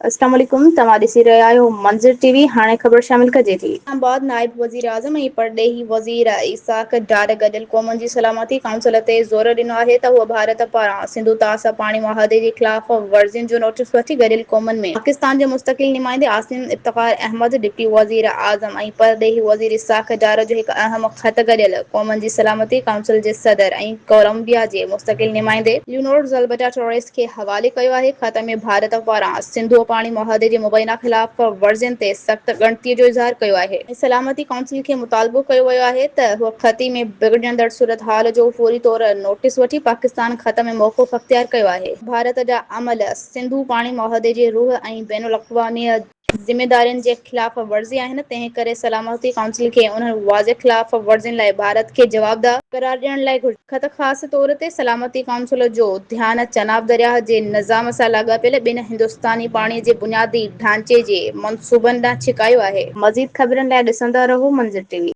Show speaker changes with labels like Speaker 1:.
Speaker 1: अस्सलाम वालेकुम तव्हां ॾिसी रहिया आहियो मंज़र टीवी। हाणे ख़बर शामिल कजे थी। इस्लामाबाद नाइब वज़ीर आज़म ऐं परॾेही वज़ीर इसाक डार गॾियल क़ौमुनि जी सलामती काउंसिल ते ज़ोर ॾिनो आहे त उहो भारत पारां सिंधु तास पाणी मुआहदे जे ख़िलाफ़ वर्ज़ियुनि जो नोटिस वठी गॾियल क़ौमुनि में पाकिस्तान जे मुस्तक़िल नुमाइंदे आसिम इफ्तिख़ार अहमद, डिप्टी वज़ीर आज़म ऐं परॾेही वज़ीर इसाक डार जो हिकु अहम ख़त गॾियल क़ौमुनि जी सलामती काउंसिल जे सदर ऐं कोलंबिया जे मुस्तक़िल नुमाइंदे ल्यूनोर ज़ल्बटा टोरेस खे हवाले कयो आहे। ख़त में भारत पारां सिंधु पाणी मुआहदे जे मुबैना ख़िलाफ़ वर्ज़ियुनि ते सख़्त ॻणतीअ जो इज़हार कयो आहे। सलामती काउंसिल खे मुतालबो कयो वियो आहे त हूअ खती में बिगड़ंदड़ सूरत-हाल जो फौरी तौरु नोटिस वठी पाकिस्तान ख़त में मौक़िफ़ अख़्तियार कयो आहे। भारत जा अमल सिंधु पाणी मुआहदे जे रूह ऐं बैनुल अक़वामी ज़िमेदारियुनि जे ख़िलाफ़ वर्ज़ी आहिनि। तंहिं करे सलामती काउंसिल खे उन्हनि वाज़े ख़िलाफ़ वर्ज़ियुनि लाइ भारत खे जवाबदार क़रार ॾियण लाइ घुर्यो। ख़त ख़ासि तौर ते सलामती काउंसिल जो ध्यानु चनाब दरियाह जे निज़ाम सां लाॻापियल ॿिनि हिंदुस्तानी पाणीअ जे बुनियादी ढांचे जे मंसूबनि ॾांहुं छिकायो आहे। मज़ीद ख़बरनि लाइ ॾिसंदा रहो मंज़र टीवी।